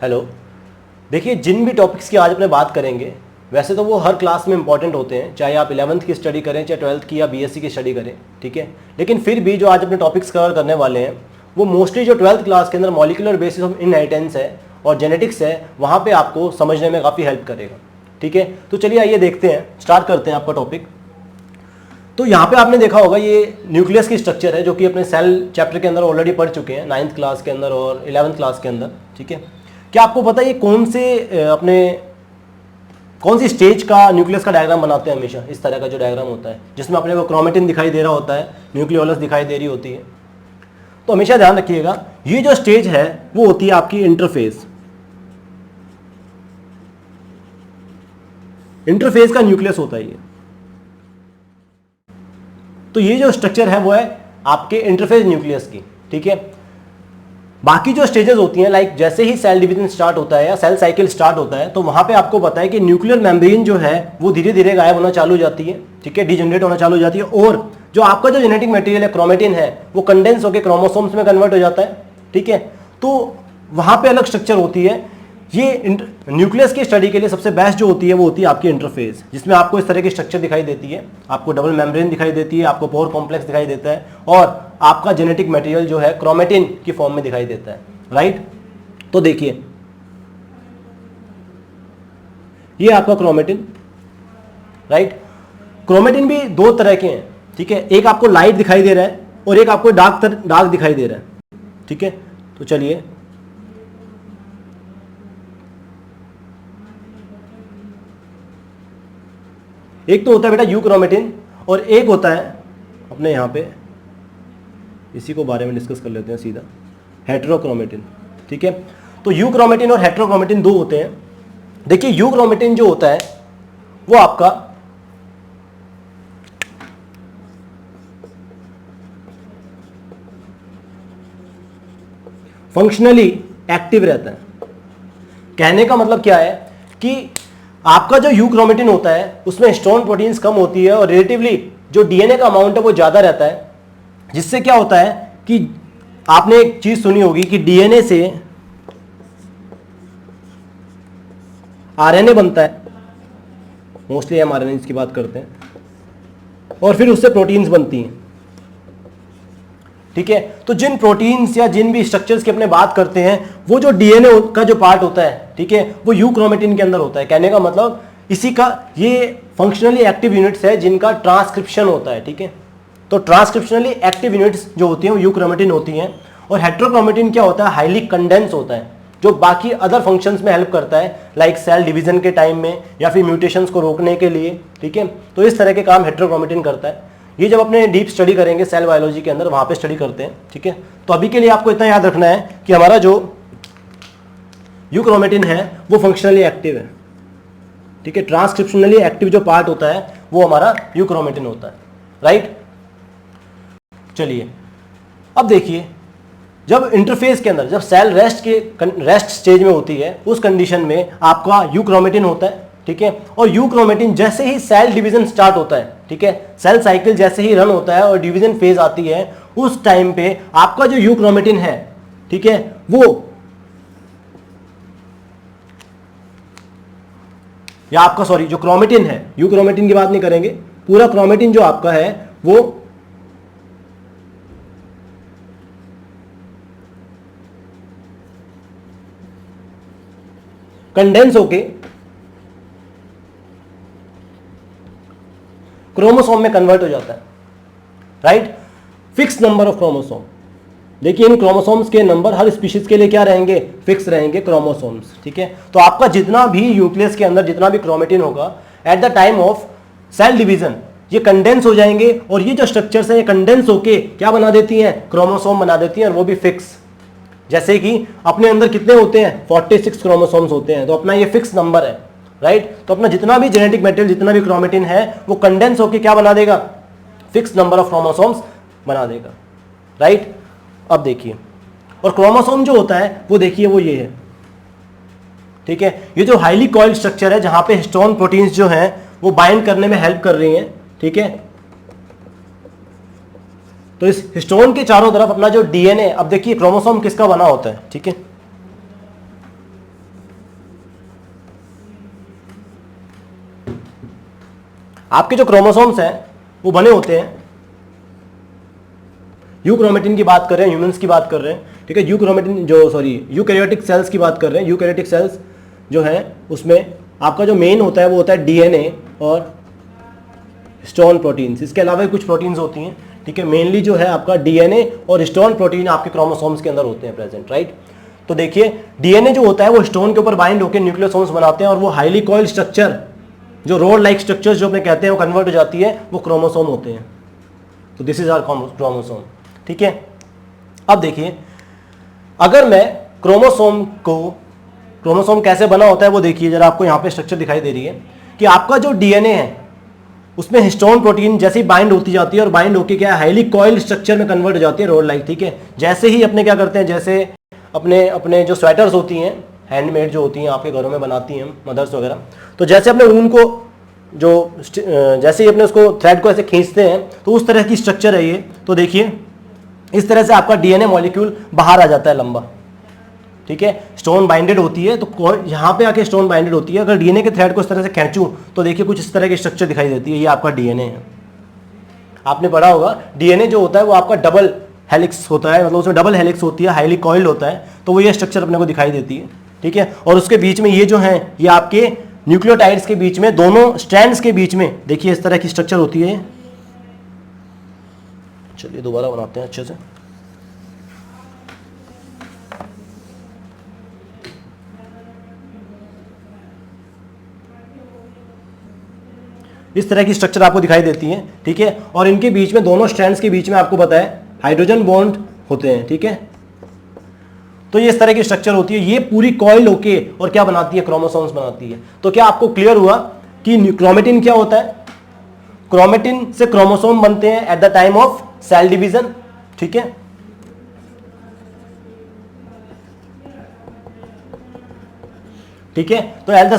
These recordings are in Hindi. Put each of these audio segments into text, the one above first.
हेलो। देखिए, जिन भी टॉपिक्स की आज अपने बात करेंगे वैसे तो वो हर क्लास में इंपॉर्टेंट होते हैं, चाहे आप 11th की स्टडी करें चाहे 12th की या बीएससी की स्टडी करें, ठीक है। लेकिन फिर भी जो आज अपने टॉपिक्स कवर करने वाले हैं वो मोस्टली जो 12th क्लास के अंदर मॉलिक्यूलर बेसिस ऑफ इनहेरिटेंस है और जेनेटिक्स है, वहाँ पे आपको समझने में काफ़ी हेल्प करेगा, ठीक है। तो चलिए आइए देखते हैं, स्टार्ट करते हैं आपका टॉपिक। तो यहाँ पे आपने देखा होगा ये न्यूक्लियस की स्ट्रक्चर है जो कि अपने सेल चैप्टर के अंदर ऑलरेडी पढ़ चुके हैं, 9th क्लास के अंदर और 11th क्लास के अंदर, ठीक है। क्या आपको पता है ये कौन सी स्टेज का न्यूक्लियस का डायग्राम बनाते हैं? हमेशा इस तरह का जो डायग्राम होता है जिसमें अपने को क्रोमेटिन दिखाई दे रहा होता है, न्यूक्लियोलस दिखाई दे रही होती है। तो हमेशा ध्यान रखिएगा ये जो स्टेज है वो होती है आपकी इंटरफेज। इंटरफेज का न्यूक्लियस होता है ये। तो ये जो स्ट्रक्चर है वो है आपके इंटरफेज न्यूक्लियस की, ठीक है। बाकी जो स्टेजेस होती हैं, लाइक जैसे ही सेल डिवीजन स्टार्ट होता है या सेल साइकिल स्टार्ट होता है तो वहां पे आपको पता है कि न्यूक्लियर मेम्ब्रेन जो है वो धीरे धीरे गायब होना चालू हो जाती है, ठीक है, डिजनरेट होना चालू हो जाती है। और जो आपका जो जेनेटिक मटेरियल है क्रोमेटिन है वो कंडेंस होकर क्रोमोसोम्स में कन्वर्ट हो जाता है, ठीक है। तो वहां पे अलग स्ट्रक्चर होती है। ये न्यूक्लियस की स्टडी के लिए सबसे बेस्ट जो होती है वो होती है आपकी इंटरफेज, जिसमें आपको इस तरह की स्ट्रक्चर दिखाई देती है, आपको डबल मेम्ब्रेन दिखाई देती है, आपको पोर कॉम्प्लेक्स दिखाई देता है और आपका जेनेटिक मटेरियल जो है क्रोमेटिन की फॉर्म में दिखाई देता है, राइट। तो देखिए ये आपका क्रोमेटिन, राइट। क्रोमेटिन भी दो तरह के हैं, ठीक है। एक आपको लाइट दिखाई दे रहा है और एक आपको डार्क दिखाई दे रहा है, ठीक है। तो चलिए एक तो होता है बेटा यू क्रोमेटिन और एक होता है अपने यहां पे, इसी को बारे में डिस्कस कर लेते हैं सीधा, हेटेरोक्रोमेटिन, ठीक है। तो यू क्रोमेटिन और हेटेरोक्रोमेटिन दो होते हैं। देखिए यू क्रोमेटिन जो होता है वो आपका फंक्शनली एक्टिव रहता है। कहने का मतलब क्या है कि आपका जो यू क्रोमेटिन होता है उसमें हिस्टोन प्रोटीन्स कम होती है और रिलेटिवली जो डीएनए का अमाउंट है वो ज्यादा रहता है, जिससे क्या होता है कि आपने एक चीज सुनी होगी कि डीएनए से आरएनए बनता है, मोस्टली हम आरएनए की बात करते हैं, और फिर उससे प्रोटीन्स बनती हैं, ठीक है। तो जिन प्रोटीन्स या जिन भी स्ट्रक्चर्स की अपने बात करते हैं वो जो डीएनए का जो पार्ट होता है, ठीक है, वो यू क्रोमेटिन के अंदर होता है। कहने का मतलब इसी का ये फंक्शनली एक्टिव यूनिट्स है जिनका ट्रांसक्रिप्शन होता है, ठीक है। तो ट्रांसक्रिप्शनली एक्टिव यूनिट्स जो होती हैं वो यू क्रोमेटिन होती हैं। और हेटेरोक्रोमेटिन क्या होता है? हाईली कंडेंस होता है जो बाकी अदर फंक्शंस में हेल्प करता है, लाइक सेल डिवीजन के टाइम में या फिर म्यूटेशंस को रोकने के लिए, ठीक है। तो इस तरह के काम हेटेरोक्रोमेटिन करता है। ये जब अपने डीप स्टडी करेंगे सेल बायोलॉजी के अंदर वहां पे स्टडी करते हैं, ठीक है। तो अभी के लिए आपको इतना याद रखना है कि हमारा जो यू क्रोमेटिन है वो फंक्शनली एक्टिव है, ठीक है। ट्रांसक्रिप्शनली एक्टिव जो पार्ट होता है वो हमारा यू क्रोमेटिन होता है, राइट। चलिए अब देखिए, जब इंटरफेस के अंदर जब सेल रेस्ट स्टेज में होती है उस कंडीशन में आपका यू क्रोमेटिन होता है, ठीक है। और यू क्रोमेटिन जैसे ही सेल डिवीजन स्टार्ट होता है, ठीक है, सेल साइकिल जैसे ही रन होता है और डिवीजन फेज आती है उस टाइम पे आपका जो यू क्रोमेटिन है, ठीक है, वो या आपका सॉरी जो क्रोमेटिन है, यू क्रोमेटिन की बात नहीं करेंगे, पूरा क्रोमेटिन जो आपका है वो कंडेंस होके क्रोमोसोम में कन्वर्ट हो जाता है, right. Fix number of chromosome. देखिए इन क्रोमोसोम्स के नंबर हर स्पीशीज के लिए क्या रहेंगे? फिक्स रहेंगे क्रोमोसोम्स, ठीक है। तो आपका जितना भी न्यूक्लियस के अंदर जितना भी क्रोमेटिन होगा at the time of cell division ये कंडेंस हो जाएंगे और ये जो स्ट्रक्चर्स हैं ये कंडेंस होके क्या बना देती हैं? क्रोमोसोम बना देती हैं, और वो भी फिक्स। जैसे कि अपने अंदर कितने होते हैं? 46 क्रोमोसोम्स होते हैं, तो अपना ये फिक्स नंबर है, राइट। तो अपना जितना भी जेनेटिक मटेरियल जितना भी क्रोमेटिन है वो कंडेंस होके क्या बना देगा? फिक्स नंबर ऑफ क्रोमोसोम्स बना देगा, राइट। अब देखिए, और क्रोमोसोम जो होता है वो देखिए वो ये है, ठीक है। ये जो हाईली कॉइल्ड स्ट्रक्चर है जहां पे हिस्टोन प्रोटीन्स जो हैं वो बाइंड करने में हेल्प कर रही हैं, ठीक है। तो इस हिस्टोन के चारों तरफ अपना जो डीएनए, अब देखिए क्रोमोसोम किसका बना होता है, ठीक है। आपके जो क्रोमोसोम्स हैं वो बने होते हैं, यूक्रोमेटिन की बात कर रहे हैं, ह्यूमंस की बात कर रहे हैं, ठीक है, यूक्रोमेटिन जो यूकैरियोटिक सेल्स की बात कर रहे हैं। यूकैरियोटिक सेल्स जो है उसमें आपका जो मेन होता है वो होता है डीएनए और हिस्टोन प्रोटीन्स। इसके अलावा भी कुछ प्रोटीन्स होती हैं, ठीक है। मेनली जो है आपका डीएनए और हिस्टोन प्रोटीन आपके क्रोमोसोम्स के अंदर होते हैं प्रेजेंट, राइट। तो देखिए डीएनए जो होता है वो हिस्टोन के ऊपर बाइंड होकर न्यूक्लियोसोम्स बनाते हैं और वो हाईली कॉइल्ड स्ट्रक्चर, जो रोड लाइक स्ट्रक्चर्स जो अपने कहते हैं वो कन्वर्ट हो जाती है, वो क्रोमोसोम होते हैं। तो दिस इज आवर क्रोमोसोम, ठीक है। अब देखिए अगर मैं क्रोमोसोम कैसे बना होता है वो देखिए जरा, आपको यहाँ पे स्ट्रक्चर दिखाई दे रही है कि आपका जो डीएनए है उसमें हिस्टोन प्रोटीन जैसे ही बाइंड होती जाती है और बाइंड होकर क्या है हाईली कॉइल्ड स्ट्रक्चर में कन्वर्ट हो जाती है, रोड लाइक, ठीक है। जैसे ही अपने क्या करते हैं, जैसे अपने अपने जो स्वेटर्स होती हैं हैंडमेड जो होती हैं आपके घरों में बनाती हैं मदर्स वगैरह, तो जैसे अपने ऊन को जो जैसे ही अपने उसको थ्रेड को ऐसे खींचते हैं तो उस तरह की स्ट्रक्चर है ये। तो देखिए इस तरह से आपका डीएनए मॉलिक्यूल बाहर आ जाता है लंबा, ठीक है। स्टोन बाइंडेड होती है, तो यहाँ पे आके स्टोन बाइंडेड होती है। अगर डीएनए के थ्रेड को इस तरह से खींचूं तो देखिए कुछ इस तरह की स्ट्रक्चर दिखाई देती है, ये आपका डीएनए है। आपने पढ़ा होगा डीएनए जो होता है वो आपका डबल हेलिक्स होता है, मतलब उसमें डबल हेलिक्स होती है, हाईली कॉइल्ड होता है, तो वो ये स्ट्रक्चर अपने को दिखाई देती है, ठीक है। और उसके बीच में ये जो है ये आपके न्यूक्लियोटाइड्स के बीच में, दोनों स्ट्रैंड्स के बीच में देखिए इस तरह की स्ट्रक्चर होती है। चलिए दोबारा बनाते हैं अच्छे से। इस तरह की स्ट्रक्चर आपको दिखाई देती है, ठीक है। और इनके बीच में, दोनों स्ट्रैंड्स के बीच में आपको पता है हाइड्रोजन बॉन्ड होते हैं, ठीक है। तो ये इस तरह की स्ट्रक्चर होती है, ये पूरी कॉइल होके और क्या बनाती है, क्रोमोसोम्स बनाती है। तो क्या आपको क्लियर हुआ कि क्रोमेटिन क्या होता है? क्रोमेटिन से क्रोमोसोम बनते हैं at the time of cell division, ठीक है। ठीक है, तो एट द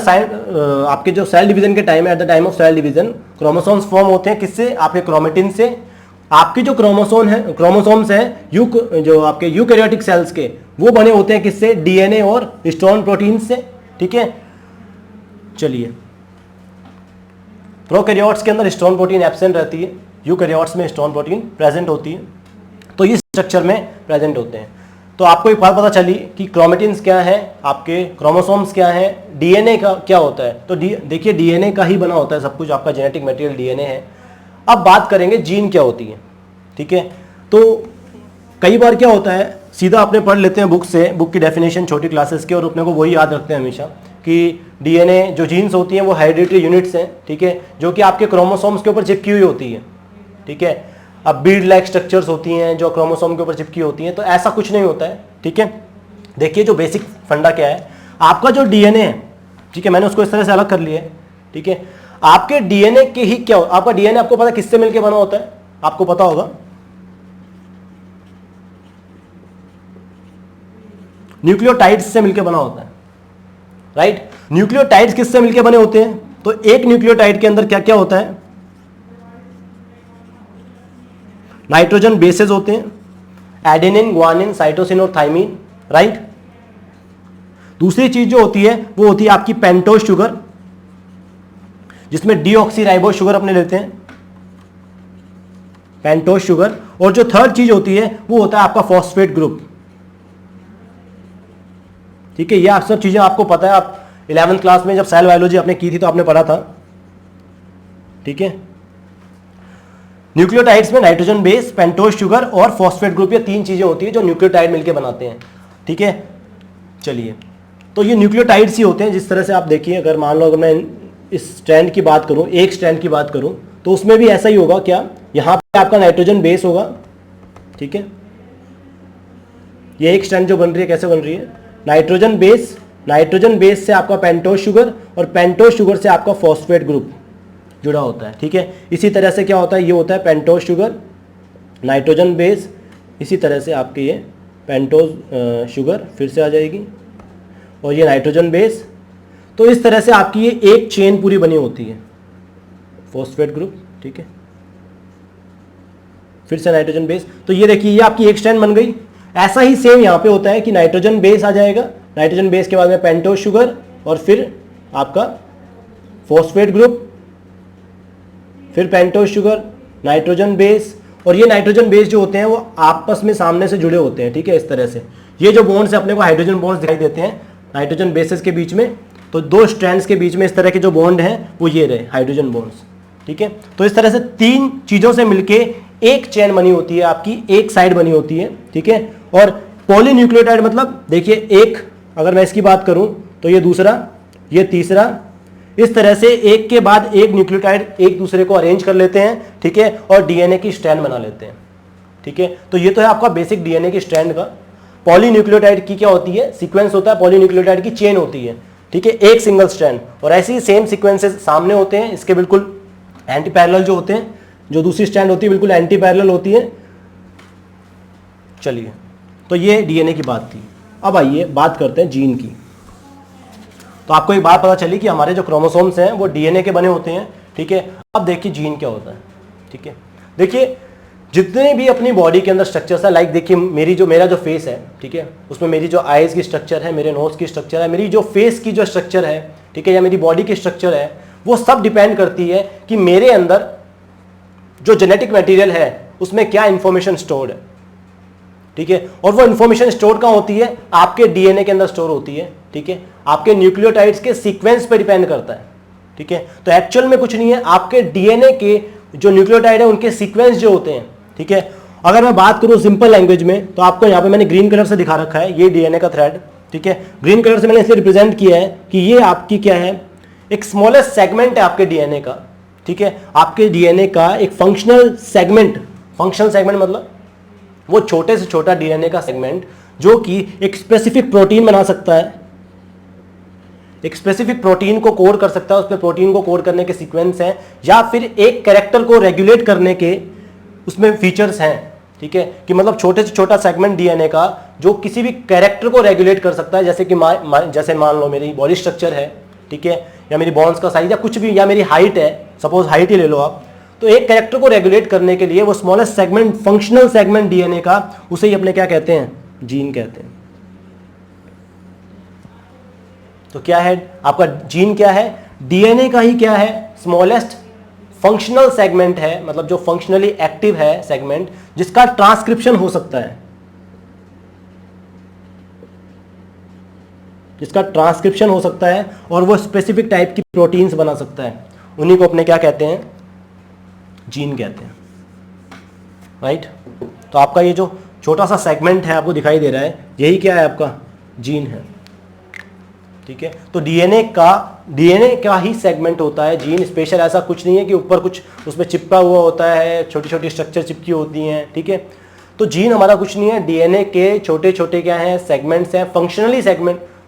आपके जो सेल डिवीजन के टाइम है, at the time of cell division chromosomes form होते हैं किससे? आपके क्रोमेटिन से। आपके जो क्रोमोसोम्स हैं जो आपके यूकैरियोटिक सेल्स के, वो बने होते हैं किससे? डीएनए और हिस्टोन प्रोटीन से, ठीक है। चलिए, प्रोकैरियोट्स के अंदर हिस्टोन प्रोटीन एब्सेंट रहती है, यूकैरियोट्स में हिस्टोन प्रोटीन प्रेजेंट होती है, तो इस स्ट्रक्चर में प्रेजेंट होते हैं। तो आपको एक बात पता चली कि क्रोमेटिन्स क्या है, आपके क्रोमोसोम्स क्या है, डीएनए का क्या होता है। तो देखिए डीएनए का ही बना होता है सब कुछ, आपका जेनेटिक मटेरियल डीएनए है। अब बात करेंगे जीन क्या होती है, ठीक है। तो कई बार क्या होता है, सीधा अपने पढ़ लेते हैं बुक से, बुक की डेफिनेशन छोटी क्लासेस के, और अपने को वही याद रखते हैं हमेशा कि डीएनए जो जीन्स होती हैं वो हेरिडिटरी यूनिट्स हैं, ठीक है, जो कि आपके क्रोमोसोम्स के ऊपर चिपकी हुई होती है, ठीक है। अब बीड लाइक स्ट्रक्चर्स होती हैं जो क्रोमोसोम के ऊपर चिपकी होती हैं, तो ऐसा कुछ नहीं होता है, ठीक है। देखिए जो बेसिक फंडा क्या है, आपका जो डीएनए है, ठीक है, मैंने उसको इस तरह से अलग कर लिया है, ठीक है। आपके डीएनए के ही क्या, आपका डीएनए आपको पता किससे मिलकर बना होता है? आपको पता होगा न्यूक्लियोटाइड्स से मिलकर बना होता है, राइट। न्यूक्लियोटाइड्स किससे मिलकर बने होते हैं? तो एक न्यूक्लियोटाइड के अंदर क्या क्या होता है? नाइट्रोजन बेसेस होते हैं, एडेनिन, ग्वानिन, साइटोसिन और थाइमिन, राइट। दूसरी चीज जो होती है वो होती है आपकी पेंटोज शुगर, जिसमें डीऑक्सीराइबोज शुगर अपने लेते हैं, पेंटोज शुगर। और जो थर्ड चीज होती है वो होता है आपका फॉस्फेट ग्रुप, ठीक है। ये आप सब चीजें आपको पता है, आप 11th क्लास में जब सेल बायोलॉजी आपने की थी तो आपने पढ़ा था, ठीक है। न्यूक्लियोटाइड्स में नाइट्रोजन बेस, पेंटोज शुगर और फॉस्फेट ग्रुप, ये तीन चीजें होती है जो न्यूक्लियोटाइड मिलकर बनाते हैं, ठीक है। चलिए, तो ये न्यूक्लियोटाइड्स ही होते हैं। जिस तरह से आप देखिए, अगर मान लो अगर मैं इस स्ट्रैंड की बात करूं, एक स्ट्रैंड की बात करूं, तो उसमें भी ऐसा ही होगा। क्या, यहां पे आपका नाइट्रोजन बेस होगा, ठीक है। ये एक स्ट्रैंड जो बन रही है कैसे बन रही है? नाइट्रोजन बेस, नाइट्रोजन बेस से आपका पेंटोज शुगर, और पेंटोज शुगर से आपका फॉस्फेट ग्रुप जुड़ा होता है, ठीक है। इसी तरह से क्या होता है, ये होता है पेंटोज शुगर, नाइट्रोजन बेस, इसी तरह से आपके ये पेंटोज शुगर फिर से आ जाएगी, और ये नाइट्रोजन बेस। तो इस तरह से आपकी ये एक चेन पूरी बनी होती है, फॉस्फेट ग्रुप, ठीक है, फिर से नाइट्रोजन बेस। तो ये देखिए ये आपकी एक स्ट्रैंड बन गई। ऐसा ही सेम यहाँ पे होता है कि नाइट्रोजन बेस आ जाएगा, नाइट्रोजन बेस के बाद में पेंटोज शुगर, और फिर आपका फॉस्फेट ग्रुप, फिर पेंटोज शुगर, नाइट्रोजन बेस, और ये नाइट्रोजन बेस जो होते हैं वो आपस में सामने से जुड़े होते हैं, ठीक है, इस तरह से। ये जो बॉन्ड्स है अपने को हाइड्रोजन बॉन्ड्स दिखाई देते हैं नाइट्रोजन बेसेस के बीच में, तो दो स्ट्रैंड्स के बीच में इस तरह के जो बॉन्ड हैं वो ये रहे हाइड्रोजन बॉन्ड्स, ठीक है। तो इस तरह से तीन चीजों से मिलके एक चेन बनी होती है, आपकी एक साइड बनी होती है, ठीक है। और पॉलीन्यूक्लियोटाइड मतलब देखिए, एक अगर मैं इसकी बात करूं तो ये दूसरा, ये तीसरा, इस तरह से एक के बाद एक न्यूक्लियोटाइड एक दूसरे को अरेंज कर लेते हैं, ठीक है, और डीएनए की स्ट्रैंड बना लेते हैं, ठीक है। तो ये तो है आपका बेसिक डीएनए की स्ट्रैंड का। पॉलीन्यूक्लियोटाइड की क्या होती है, सीक्वेंस होता है, पॉलीन्यूक्लियोटाइड की चेन होती है, ठीक है, एक सिंगल स्ट्रैंड। और ऐसे ही सेम सीक्वेंसेस सामने होते हैं, इसके बिल्कुल एंटी पैरेलल जो होते हैं, जो दूसरी स्ट्रैंड होती है बिल्कुल एंटी पैरेलल होती है। चलिए, तो ये डीएनए की बात थी। अब आइए बात करते हैं जीन की। तो आपको एक बात पता चली कि हमारे जो क्रोमोसोम्स हैं वो डीएनए के बने होते हैं, ठीक है। अब देखिए जीन क्या होता है, ठीक है। देखिए जितने भी अपनी बॉडी के अंदर स्ट्रक्चर्स है, लाइक देखिए मेरा जो फेस है, ठीक है, उसमें मेरी जो आईज की स्ट्रक्चर है, मेरे नोज की स्ट्रक्चर है, मेरी जो फेस की जो स्ट्रक्चर है, ठीक है, या मेरी बॉडी की स्ट्रक्चर है, वो सब डिपेंड करती है कि मेरे अंदर जो जेनेटिक मटेरियल है उसमें क्या इंफॉर्मेशन स्टोर्ड है, ठीक है। और वो इंफॉर्मेशन स्टोर कहाँ होती है, आपके डीएनए के अंदर स्टोर होती है, ठीक है। आपके न्यूक्लियोटाइड्स के सीक्वेंस पे डिपेंड करता है, ठीक है। तो एक्चुअल में कुछ नहीं है, आपके डीएनए के जो न्यूक्लियोटाइड है उनके सीक्वेंस जो होते हैं, ठीक है। अगर मैं बात करूं सिंपल लैंग्वेज में, तो आपको यहां पे मैंने ग्रीन कलर से दिखा रखा है, ये डीएनए का थ्रेड, ठीक है। ग्रीन कलर से मैंने इसलिए रिप्रेजेंट किया है कि ये आपकी क्या है, एक स्मॉलेस्ट सेगमेंट है आपके डीएनए का, ठीक है। आपके डीएनए का एक फंक्शनल सेगमेंट मतलब वो छोटे से छोटा डीएनए का सेगमेंट जो कि एक स्पेसिफिक प्रोटीन बना सकता है, एक स्पेसिफिक प्रोटीन को कोड कर सकता है, उसमें प्रोटीन को कोड करने के सीक्वेंस हैं, या फिर एक कैरेक्टर को रेगुलेट करने के उसमें फीचर्स हैं, ठीक है। कि मतलब छोटे से छोटा सेगमेंट डीएनए का जो किसी भी कैरेक्टर को रेगुलेट कर सकता है, जैसे कि जैसे मान लो मेरी बॉडी स्ट्रक्चर है, ठीक है, या मेरी बोन्स का साइज या कुछ भी, या मेरी हाइट है, सपोज हाइट ही ले लो आप, तो एक कैरेक्टर को रेगुलेट करने के लिए वो smallest segment, functional segment DNA का, उसे ही अपने क्या कहते हैं, जीन कहते हैं। तो क्या है आपका जीन, क्या है, डीएनए का ही क्या है, स्मॉलेस्ट फंक्शनल सेगमेंट है, मतलब जो फंक्शनली एक्टिव है सेगमेंट, जिसका ट्रांसक्रिप्शन हो सकता है, जिसका ट्रांसक्रिप्शन हो सकता है, और वो स्पेसिफिक टाइप की प्रोटीन्स बना सकता है, उन्हीं को अपने क्या कहते हैं, जीन कहते हैं, राइट। तो आपका ये जो छोटा सा सेगमेंट है आपको दिखाई दे रहा है, यही क्या है, आपका जीन है, ठीक है। तो डीएनए का ही सेगमेंट होता है जीन, स्पेशल ऐसा कुछ नहीं है कि ऊपर कुछ उसमें चिपका हुआ होता है, छोटी छोटी स्ट्रक्चर चिपकी होती हैं, ठीक है। तो जीन हमारा कुछ नहीं है, डीएनए के छोटे छोटे क्या हैं, सेगमेंट्स हैं,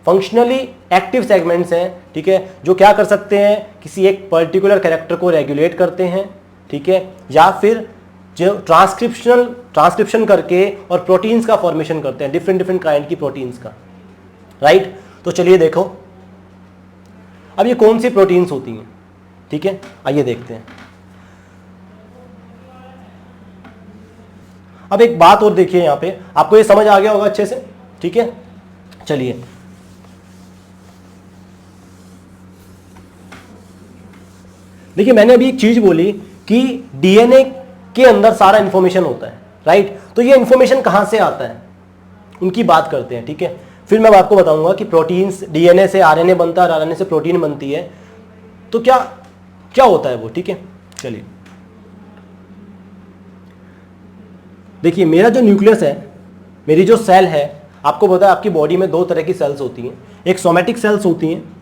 फंक्शनली एक्टिव सेगमेंट्स हैं, ठीक है, जो क्या कर सकते हैं, किसी एक पर्टिकुलर कैरेक्टर को रेगुलेट करते हैं, ठीक है, या फिर जो ट्रांसक्रिप्शन करके और प्रोटीन्स का फॉर्मेशन करते हैं, डिफरेंट काइंड की प्रोटीन्स का, राइट। तो चलिए देखो अब ये कौन सी प्रोटीन्स होती हैं, ठीक है, आइए देखते हैं। अब एक बात और देखिए, यहां पे आपको ये समझ आ गया होगा अच्छे से, ठीक है। चलिए देखिए, मैंने अभी एक चीज बोली कि डीएनए के अंदर सारा इंफॉर्मेशन होता है, राइट। तो ये इंफॉर्मेशन कहां से आता है, उनकी बात करते हैं, ठीक है। फिर मैं आपको बताऊंगा कि प्रोटीन्स, डीएनए से आरएनए बनता है, आरएनए से प्रोटीन बनती है, तो क्या क्या होता है वो, ठीक है। चलिए देखिए, मेरा जो न्यूक्लियस है, मेरी जो सेल है, आपको पता है आपकी बॉडी में दो तरह की सेल्स होती हैं, एक सोमेटिक सेल्स होती हैं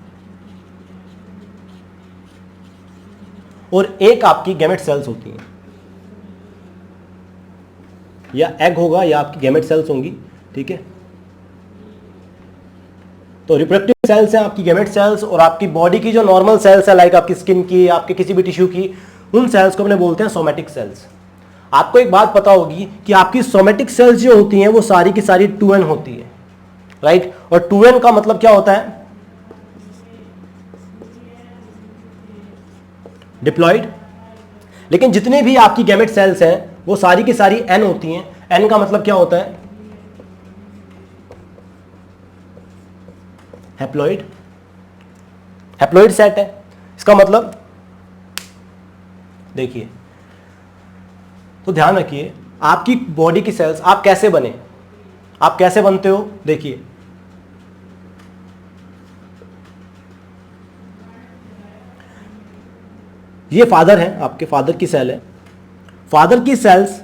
और एक आपकी गैमेट सेल्स होती हैं, या एग होगा या आपकी गैमेट सेल्स होंगी, ठीक है। तो रिप्रोडक्टिव सेल्स हैं आपकी गैमेट सेल्स, और आपकी बॉडी की जो नॉर्मल सेल्स है, लाइक आपकी स्किन की, आपके किसी भी टिश्यू की, उन सेल्स को अपने बोलते हैं सोमेटिक सेल्स। आपको एक बात पता होगी कि आपकी सोमेटिक सेल्स जो होती हैं वो सारी की सारी 2n होती है, राइट। और 2n का मतलब क्या होता है, डिप्लॉइड। लेकिन जितने भी आपकी गैमेट सेल्स हैं वो सारी की सारी n होती हैं। n का मतलब क्या होता है, हैप्लॉइड। हैप्लॉइड सेट है, इसका मतलब देखिए, तो ध्यान रखिए आपकी बॉडी की सेल्स आप कैसे बने, आप कैसे बनते हो। देखिए ये फादर है, आपके फादर की सेल है। फादर की सेल्स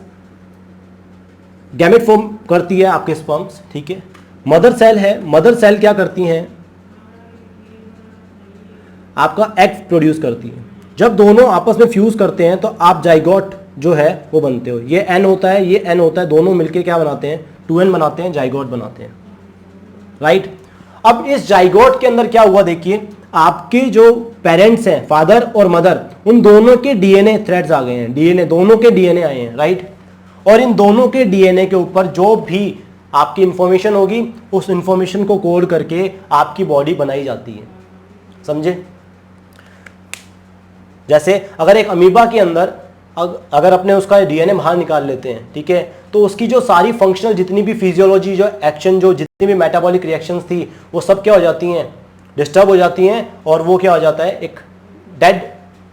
गैमेट फॉर्म करती है आपके स्पर्म्स, ठीक है। मदर सेल है, मदर सेल क्या करती हैं, आपका एग प्रोड्यूस करती है। जब दोनों आपस में फ्यूज करते हैं तो आप जाइगोट जो है वो बनते हो। ये एन होता है, ये एन होता है, दोनों मिलके क्या बनाते हैं, 2n बनाते हैं, जाइगोट बनाते हैं, राइट। अब इस जाइगोट के अंदर क्या हुआ, देखिए आपके जो पेरेंट्स हैं फादर और मदर, उन दोनों के डीएनए थ्रेड्स आ गए हैं, डीएनए दोनों के डीएनए आए हैं, राइट। और इन दोनों के डीएनए के ऊपर जो भी आपकी इंफॉर्मेशन होगी उस इंफॉर्मेशन को कोड करके आपकी बॉडी बनाई जाती है, समझे। जैसे अगर एक अमीबा के अंदर अगर अपने उसका डीएनए बाहर निकाल लेते हैं, ठीक है, तो उसकी जो सारी फंक्शनल जितनी भी फिजियोलॉजी, जो एक्शन, जो जितनी भी मेटाबॉलिक रिएक्शंस थी वो सब क्या हो जाती हैं, डिस्टर्ब हो जाती हैं, और वो क्या हो जाता है, एक डेड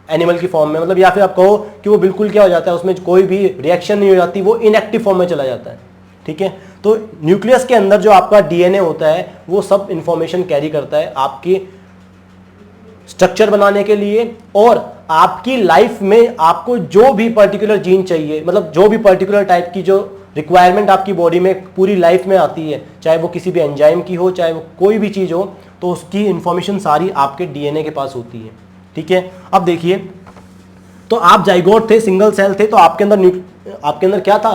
एनिमल की फॉर्म में, मतलब या फिर आप कहो कि वो बिल्कुल क्या हो जाता है, उसमें कोई भी रिएक्शन नहीं हो जाती, वो इनएक्टिव फॉर्म में चला जाता है, ठीक है। तो न्यूक्लियस के अंदर जो आपका डीएनए होता है वो सब इंफॉर्मेशन कैरी करता है आपकी स्ट्रक्चर बनाने के लिए, और आपकी लाइफ में आपको जो भी पर्टिकुलर जीन चाहिए, मतलब जो भी पर्टिकुलर टाइप की जो रिक्वायरमेंट आपकी बॉडी में पूरी लाइफ में आती है, चाहे वो किसी भी एंजाइम की हो, चाहे वो कोई भी चीज़ हो, तो उसकी इंफॉर्मेशन सारी आपके डीएनए के पास होती है, ठीक है। अब देखिए, तो आप जाइगोट थे, सिंगल सेल थे, तो आपके अंदर क्या था,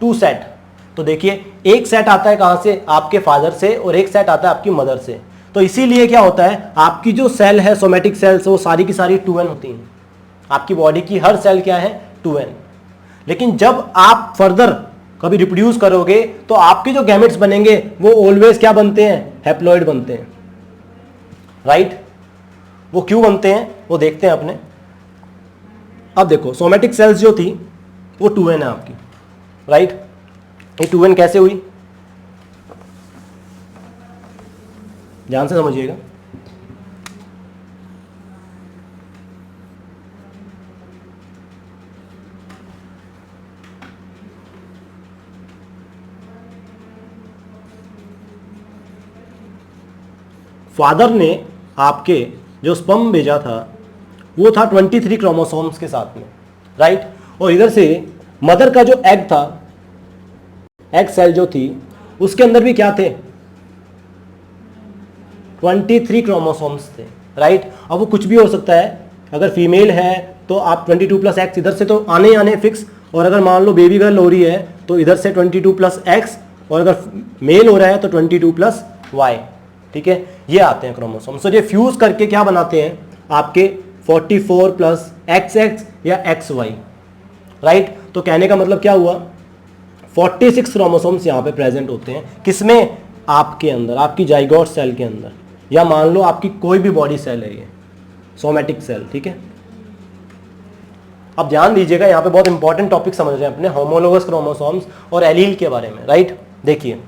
2 सेट। तो देखिए एक सेट आता है कहाँ से, आपके फादर से, और एक सेट आता है आपकी मदर से। तो इसीलिए क्या होता है, आपकी जो सेल है, सोमेटिक सेल्स, वो सारी की सारी 2n होती हैं। आपकी बॉडी की हर सेल क्या है, 2n। लेकिन जब आप फर्दर कभी रिप्रोड्यूस करोगे तो आपके जो गैमेट्स बनेंगे वो ऑलवेज क्या बनते हैं, हैप्लॉइड बनते हैं, राइट। वो क्यों बनते हैं वो देखते हैं अपने। अब देखो सोमेटिक सेल्स जो थी वो 2n है आपकी, राइट। ये 2n कैसे हुई, ध्यान से समझिएगा। फादर ने आपके जो स्पर्म भेजा था वो था 23 क्रोमोसोम्स के साथ में, राइट। और इधर से मदर का जो एग था, एग सेल जो थी, उसके अंदर भी क्या थे, 23 क्रोमोसोम्स थे, राइट। अब वो कुछ भी हो सकता है, अगर फीमेल है तो आप 22 प्लस एक्स इधर से तो आने ही आने फिक्स, और अगर मान लो बेबी गर्ल हो रही है तो इधर से 22 प्लस एक्स, और अगर मेल हो रहा है तो 22 प्लस वाई, ठीक है। ये आते हैं क्रोमोसोम्स। तो ये फ्यूज करके क्या बनाते हैं, आपके 44 प्लस एक्स एक्स या एक्स वाई, राइट। तो कहने का मतलब क्या हुआ, 46 क्रोमोसोम्स यहाँ पे प्रेजेंट होते हैं, किसमें, आपके अंदर, आपकी जाइगोट सेल के अंदर, या मान लो आपकी कोई भी बॉडी सेल है, ये सोमेटिक सेल, ठीक है। अब ध्यान दीजिएगा, यहाँ पे बहुत इंपॉर्टेंट टॉपिक समझ रहे हैं अपने, होमोलोगस क्रोमोसोम्स और एलील के बारे में, राइट। देखिए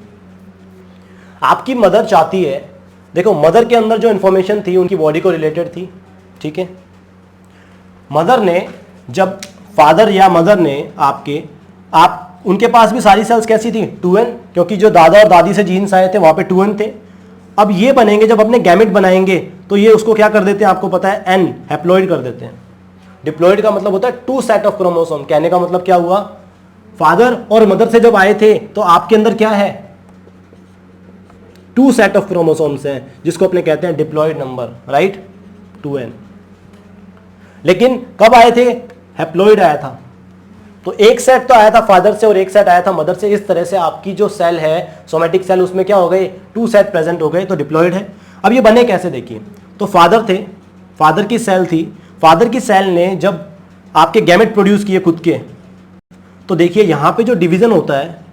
आपकी मदर चाहती है, देखो मदर के अंदर जो इंफॉर्मेशन थी उनकी बॉडी को रिलेटेड थी, ठीक है। मदर ने जब फादर या मदर ने उनके पास भी सारी सेल्स कैसी थी, 2n, क्योंकि जो दादा और दादी से जीन्स आए थे वहां पे 2n थे। अब ये बनेंगे, जब अपने गैमेट बनाएंगे तो ये उसको क्या कर देते हैं, आपको पता है, n हैप्लॉइड कर देते हैं। डिप्लॉइड का मतलब होता है 2 सेट ऑफ क्रोमोसोम। कहने का मतलब क्या हुआ, फादर और मदर से जब आए थे तो आपके अंदर क्या है, 2 सेट ऑफ क्रोमोसोम्स हैं, जिसको अपने कहते हैं डिप्लॉइड नंबर, राइट, 2n। लेकिन कब आए थे, हैप्लॉइड आया था। तो एक सेट तो आया था फादर से और एक सेट आया था मदर से। इस तरह से आपकी जो सेल है सोमेटिक सेल, उसमें क्या हो गए, 2 सेट प्रेजेंट हो गए, तो डिप्लॉइड है। अब ये बने कैसे, देखिए, तो फादर थे, फादर की सेल थी, फादर की सेल ने जब आपके गैमेट प्रोड्यूस किए खुद के, तो देखिए यहां पे जो डिवीजन होता है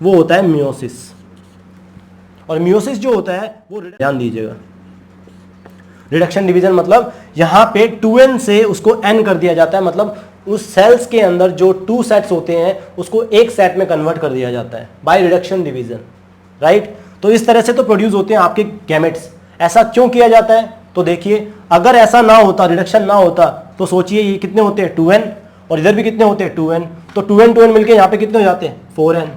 वो होता है मियोसिस। और मियोसिस जो होता है वो, ध्यान दीजिएगा, रिडक्शन डिवीजन मतलब यहां पे 2n से उसको n कर दिया जाता है, मतलब उस सेल्स के अंदर जो 2 सेट्स होते हैं उसको एक सेट में कन्वर्ट कर दिया जाता है बाय रिडक्शन डिवीजन, राइट। तो इस तरह से तो प्रोड्यूस होते हैं आपके गैमेट्स। ऐसा क्यों किया जाता है, तो देखिए अगर ऐसा ना होता, रिडक्शन ना होता, तो सोचिए ये कितने होते हैं 2n, और इधर भी कितने होते हैं 2n, तो 2n मिलके यहाँ पे कितने हो जाते हैं 4n।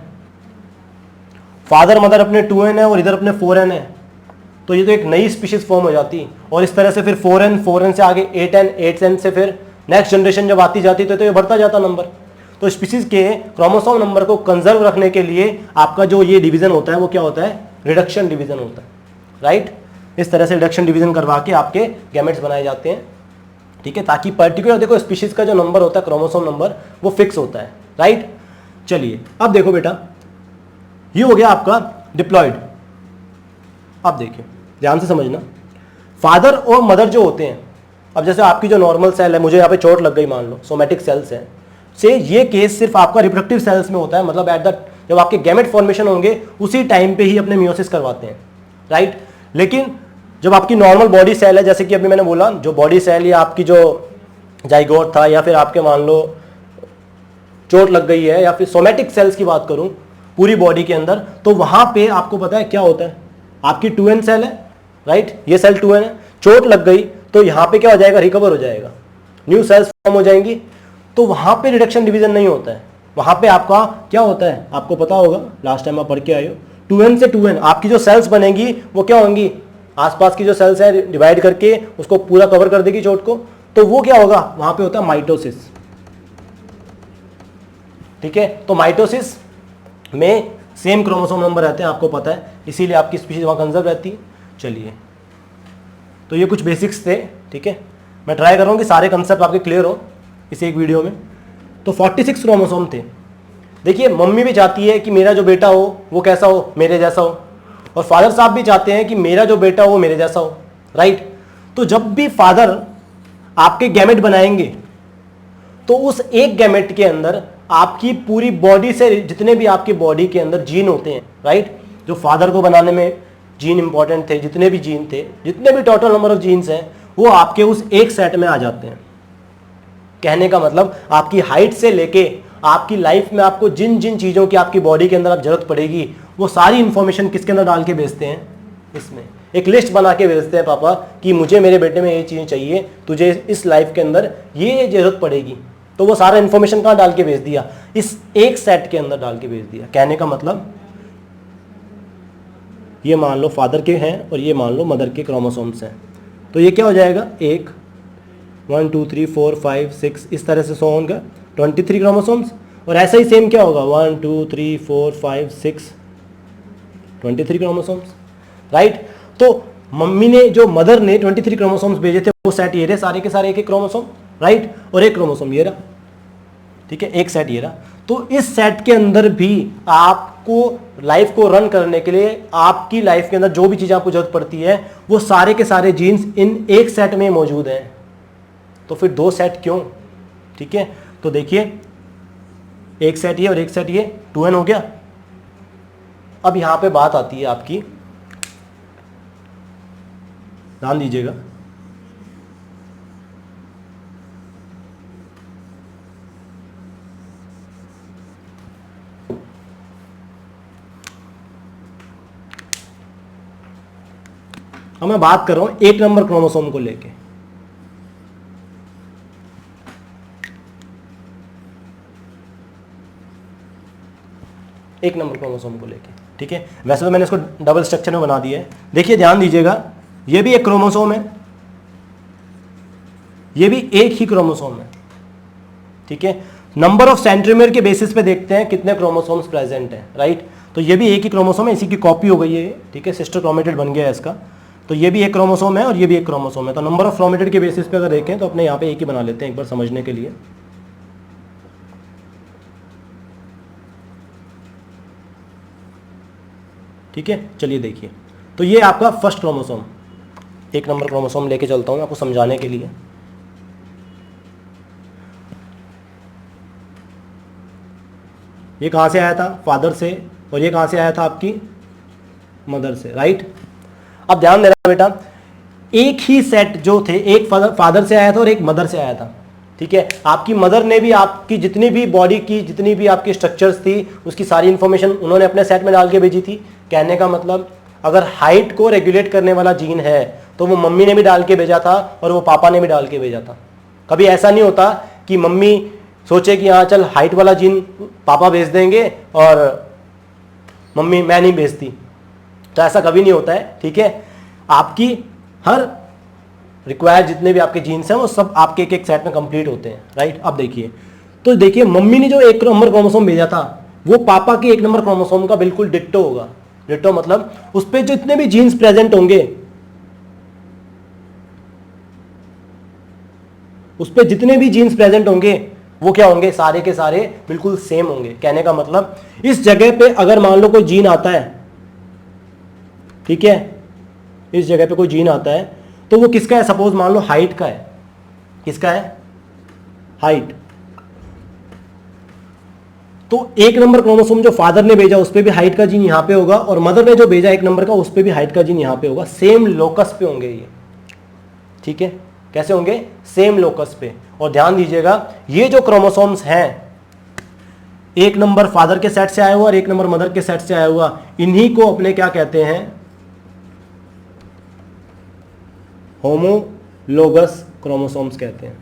फादर मदर अपने 2n है और इधर अपने 4n है, तो ये तो एक नई स्पीशीज फॉर्म हो जाती। और इस तरह से फिर 4n से आगे 8n, 8n से फिर नेक्स्ट जनरेशन जब आती जाती तो ये बढ़ता जाता नंबर। तो स्पीशीज के क्रोमोसोम नंबर को कंजर्व रखने के लिए आपका जो ये डिवीजन होता है वो क्या होता है, रिडक्शन डिवीजन होता है, राइट। इस तरह से रिडक्शन डिवीजन करवा के आपके गैमेट्स बनाए जाते हैं, ठीक है, ताकि पर्टिकुलर देखो स्पीशीज का जो नंबर होता है क्रोमोसोम नंबर वो फिक्स होता है, राइट। चलिए अब देखो बेटा, ये हो गया आपका डिप्लॉयड। अब देखिए ध्यान से समझना, फादर और मदर जो होते हैं, अब जैसे आपकी जो नॉर्मल सेल है, मुझे यहाँ पे चोट लग गई मान लो, सोमेटिक सेल्स है, से ये केस सिर्फ आपका रिप्रोडक्टिव सेल्स में होता है, मतलब एट द जब आपके गैमेट फॉर्मेशन होंगे उसी टाइम पे ही अपने मियोसिस करवाते हैं, राइट। लेकिन जब आपकी नॉर्मल बॉडी सेल है, जैसे कि अभी मैंने बोला जो बॉडी सेल या आपकी जो जाइगोट था, या फिर आपके मान लो चोट लग गई है, या फिर सोमेटिक सेल्स की बात करूं पूरी बॉडी के अंदर, तो वहां पे आपको पता है क्या होता है, आपकी 2n सेल है, राइट, ये सेल 2n है, चोट लग गई तो यहां पे क्या हो जाएगा, रिकवर हो जाएगा, न्यू सेल्स फॉर्म हो जाएंगी। तो वहां पे रिडक्शन डिवीजन नहीं होता है, वहां पे आपका क्या होता है, आपको पता होगा, लास्ट टाइम आप पढ़ के आए हो, 2n से 2n आपकी जो सेल्स बनेंगी वो क्या होंगी, आसपास की जो सेल्स है डिवाइड करके उसको पूरा कवर कर देगी चोट को, तो वो क्या होगा, वहां पे होता है माइटोसिस, ठीक है। तो माइटोसिस में सेम क्रोमोसोम नंबर रहते हैं, आपको पता है, इसीलिए आपकी स्पीशीज वहां कंजर्व रहती है। चलिए, तो ये कुछ बेसिक्स थे, ठीक है, मैं ट्राई कर रहा हूं कि सारे कंसेप्ट आपके क्लियर हो इस एक वीडियो में। तो 46 क्रोमोसोम थे। देखिए मम्मी भी चाहती है कि मेरा जो बेटा हो वो कैसा हो, मेरे जैसा हो, और फादर साहब भी चाहते हैं कि मेरा जो बेटा हो वो मेरे जैसा हो, राइट। तो जब भी फादर आपके गैमेट बनाएंगे तो उस एक गैमेट के अंदर आपकी पूरी बॉडी से जितने भी आपकी बॉडी के अंदर जीन होते हैं, राइट, जो फादर को बनाने में जीन इंपॉर्टेंट थे, जितने भी जीन थे, जितने भी टोटल नंबर ऑफ जीन्स हैं, वो आपके उस एक सेट में आ जाते हैं। कहने का मतलब आपकी हाइट से लेके आपकी लाइफ में आपको जिन जिन चीज़ों की आपकी बॉडी के अंदर आप जरूरत पड़ेगी वो सारी इंफॉर्मेशन किसके अंदर डाल के भेजते हैं, इसमें एक लिस्ट बना के भेजते हैं पापा कि मुझे मेरे बेटे में ये चीज़ें चाहिए, तुझे इस लाइफ के अंदर ये जरूरत पड़ेगी, तो वो सारा इंफॉर्मेशन कहाँ डाल के भेज दिया, इस एक सेट के अंदर डाल के भेज दिया। कहने का मतलब ये मान लो फादर के हैं और ये मान लो मदर के क्रोमोसोम्स हैं, तो ये क्या हो जाएगा, 1 2 3 4 5 6 इस तरह से 100 होगा 23 क्रोमोसोम्स। और ऐसा ही सेम क्या होगा 1 2 3 4 5 6 23 क्रोमोसोम्स, राइट। तो मम्मी ने जो मदर ने 23 क्रोमोसोम्स भेजे थे वो सेट ये रहे सारे के सारे, एक एक क्रोमोसोम, राइट, और एक क्रोमोसोम ये रहा, ठीक है, एक सेट ये रहा। तो इस सेट के अंदर भी आपको लाइफ को रन करने के लिए आपकी लाइफ के अंदर जो भी चीज़ आपको जरूरत पड़ती है वो सारे के सारे जीन्स इन एक सेट में मौजूद हैं। तो फिर 2 सेट क्यों, ठीक है। तो देखिए एक सेट ये और एक सेट ये, 2n हो गया। अब यहां पे बात आती है आपकी, ध्यान दीजिएगा, अब मैं बात कर रहा हूं 1 नंबर क्रोमोसोम को लेके। एक नंबर क्रोमोसोम को लेके, ठीक है। वैसे तो मैंने इसको डबल स्ट्रक्चर में बना दिया है। देखिए ध्यान दीजिएगा, ये भी एक क्रोमोसोम है, ये भी एक ही क्रोमोसोम है, ठीक है। नंबर ऑफ सेंट्रोमियर के बेसिस पे देखते हैं कितने क्रोमोसोम्स प्रेजेंट हैं, राइट। तो ये भी एक ही क्रोमोसोम है, इसी की कॉपी हो गई है, ठीक है, सिस्टर क्रोमेटिड बन गया है इसका। तो ये भी एक क्रोमोसोम है और ये भी एक क्रोमोसोम है। तो नंबर ऑफ क्रोमेटिड के बेसिस पे अगर देखें तो अपने यहाँ पे एक ही बना लेते हैं एक बार समझने के लिए। ठीक है, चलिए देखिए, तो ये आपका फर्स्ट क्रोमोसोम, 1 नंबर क्रोमोसोम लेके चलता हूं आपको समझाने के लिए। ये कहां से आया था, फादर से, और ये कहां से आया था, आपकी मदर से, राइट। अब ध्यान देना बेटा, एक ही सेट जो थे, एक फादर से आया था और एक मदर से आया था, ठीक है। आपकी मदर ने भी आपकी जितनी भी बॉडी की जितनी भी आपकी स्ट्रक्चर्स थी उसकी सारी इंफॉर्मेशन उन्होंने अपने सेट में डाल के भेजी थी। कहने का मतलब अगर हाइट को रेगुलेट करने वाला जीन है तो वो मम्मी ने भी डाल के भेजा था और वो पापा ने भी डाल के भेजा था। कभी ऐसा नहीं होता कि मम्मी सोचे कि हाँ चल हाइट वाला जीन पापा भेज देंगे और मम्मी मैं नहीं भेजती, तो ऐसा कभी नहीं होता है। ठीक है, आपकी हर रिक्वायर्ड जितने भी आपके जीन्स हैं वो सब आपके एक एक सेट में कंप्लीट होते हैं, राइट। अब देखिए, तो देखिए मम्मी ने जो 1 नंबर क्रोमोसोम भेजा था वो पापा के 1 नंबर क्रोमोसोम का बिल्कुल डिट्टो होगा। डिट्टो मतलब उस पर जितने भी जीन्स प्रेजेंट होंगे, उस पर जितने भी जीन्स प्रेजेंट होंगे वो क्या होंगे, सारे के सारे बिल्कुल सेम होंगे। कहने का मतलब इस जगह पे अगर मान लो कोई जीन आता है, ठीक है, इस जगह पे कोई जीन आता है तो वो किसका है, सपोज मान लो हाइट का है। किसका है, हाइट। तो 1 नंबर क्रोमोसोम जो फादर ने भेजा उस पे भी हाइट का जीन यहां पे होगा और मदर ने जो भेजा 1 नंबर का उस पे भी हाइट का जीन यहां पे होगा। सेम लोकस पे होंगे ये, ठीक है। कैसे होंगे, सेम लोकस पे। और ध्यान दीजिएगा ये जो क्रोमोसोम्स हैं, 1 नंबर फादर के सेट से आया हुआ और 1 नंबर मदर के सेट से आया हुआ, इन्हीं को अपने क्या कहते हैं, होमोलोगस क्रोमोसोम्स कहते हैं।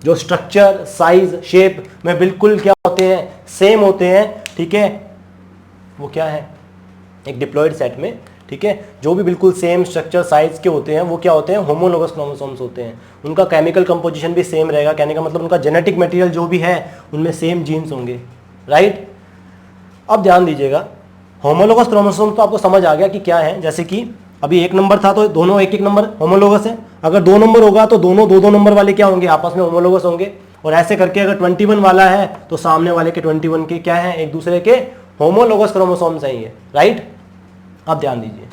जो स्ट्रक्चर, साइज, शेप में बिल्कुल क्या होते हैं, सेम होते हैं। ठीक है, वो क्या है, एक डिप्लॉयड सेट में, ठीक है, जो भी बिल्कुल सेम स्ट्रक्चर, साइज के होते हैं वो क्या होते हैं, होमोलोगस क्रोमोसोम्स होते हैं। उनका केमिकल कंपोजिशन भी सेम रहेगा। कहने का मतलब उनका जेनेटिक मटेरियल जो भी है उनमें सेम जीन्स होंगे, राइट। अब ध्यान दीजिएगा, होमोलोगस क्रोमोसोम तो आपको समझ आ गया कि क्या है। जैसे कि अभी 1 नंबर था तो दोनों 1-1 नंबर होमोलोगस है। अगर 2 नंबर होगा तो दोनों 2-2 नंबर वाले क्या होंगे, आपस में होमोलोगस होंगे। और ऐसे करके अगर 21 वाला है तो सामने वाले के 21 के क्या है, एक दूसरे के होमोलोगस क्रोमोसोम्स हैं ये, राइट। अब ध्यान दीजिए,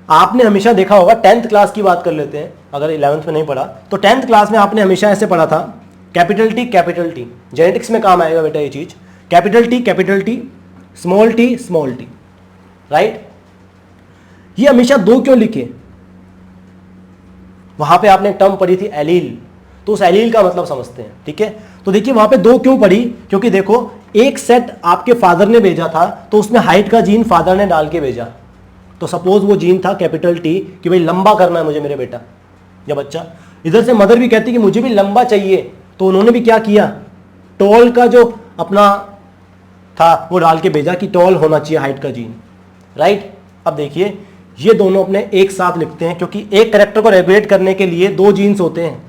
आपने हमेशा देखा होगा, 10th क्लास की बात कर लेते हैं, अगर 11th में नहीं पढ़ा तो 10th क्लास में आपने हमेशा ऐसे पढ़ा था, कैपिटल टी, जेनेटिक्स में काम आएगा बेटा ये चीज, capital T, small T, right. ये हमेशा 2 क्यों लिखे, वहां पे आपने टर्म पढ़ी थी एलील, तो उस एलील का मतलब समझते हैं। ठीक है, तो देखिए वहां पे 2 क्यों पढ़ी, क्योंकि देखो एक सेट आपके फादर ने भेजा था तो उसमें हाइट का जीन फादर ने डाल के भेजा। तो सपोज वो जीन था कैपिटल टी कि भाई लंबा करना है मुझे मेरे बेटा या बच्चा। इधर से मदर भी कहती कि मुझे भी लंबा चाहिए, तो उन्होंने भी क्या किया, टॉल का जो अपना था वो डाल के भेजा कि टॉल होना चाहिए हाइट का जीन, राइट। अब देखिए ये दोनों अपने एक साथ लिखते हैं क्योंकि एक कैरेक्टर को रेगुलेट करने के लिए 2 जीन्स होते हैं,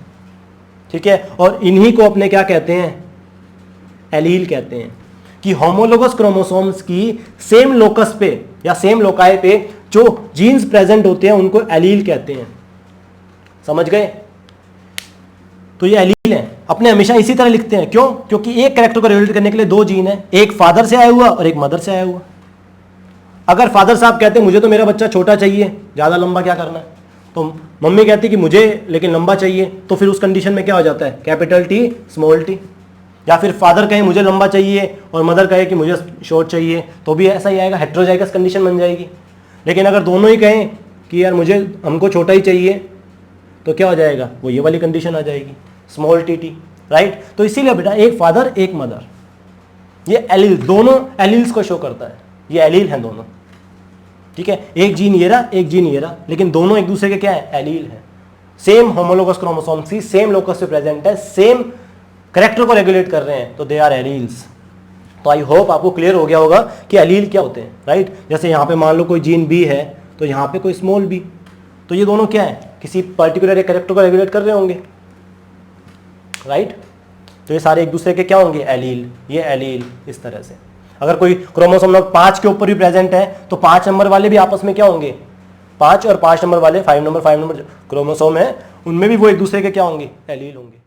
ठीक है। और इन्हीं को अपने क्या कहते हैं, एलील कहते हैं। कि होमोलोगस क्रोमोसोम्स की सेम लोकस पे या सेम लोकाई पे जो जीन्स प्रेजेंट होते हैं उनको एलील कहते हैं। समझ गए, तो ये एलील है। अपने हमेशा इसी तरह लिखते हैं, क्यों, क्योंकि एक कैरेक्टर को रेगुलेट करने के लिए 2 जीन है, एक फादर से आया हुआ और एक मदर से आया हुआ। अगर फादर साहब कहते हैं मुझे तो मेरा बच्चा छोटा चाहिए, ज्यादा लंबा क्या करना है, तो मम्मी कहती कि मुझे लेकिन लंबा चाहिए, तो फिर उस कंडीशन में क्या हो जाता है, कैपिटल टी स्मॉल टी। या फिर फादर कहे मुझे लंबा चाहिए और मदर कहे कि मुझे शॉर्ट चाहिए, तो भी ऐसा ही आएगा, हेट्रोजाइगस कंडीशन बन जाएगी। लेकिन अगर दोनों ही कहें कि यार हमको छोटा ही चाहिए, तो क्या हो जाएगा, वो ये वाली कंडीशन आ जाएगी, स्मॉल टी टी, राइट। तो इसीलिए बेटा एक फादर एक मदर, ये एलील, दोनों एलील्स को शो करता है, ये एलील हैं दोनों, ठीक है। एक जीन ये रहा, एक जीन ये रहा, लेकिन दोनों एक दूसरे के क्या है, एलील है। सेम होमोलोगस क्रोमोसोम्स की सेम लोकस पे प्रेजेंट है, सेम कैरेक्टर को रेगुलेट कर रहे हैं, तो दे आर एलील्स। तो आई होप आपको क्लियर हो गया होगा कि एलील क्या होते हैं, राइट। जैसे यहाँ पे मान लो कोई जीन बी है तो यहाँ पे कोई स्मॉल बी, तो ये दोनों क्या है, किसी पर्टिकुलर एक कैरेक्टर को रेगुलेट कर रहे होंगे, राइट। तो ये सारे एक दूसरे के क्या होंगे, एलील, ये एलील, इस तरह से। अगर कोई क्रोमोसोम नंबर 5 के ऊपर भी प्रेजेंट है तो 5 नंबर वाले भी आपस में क्या होंगे, 5 और 5 नंबर वाले 5 नंबर क्रोमोसोम है उनमें भी वो एक दूसरे के क्या होंगे, एलील होंगे।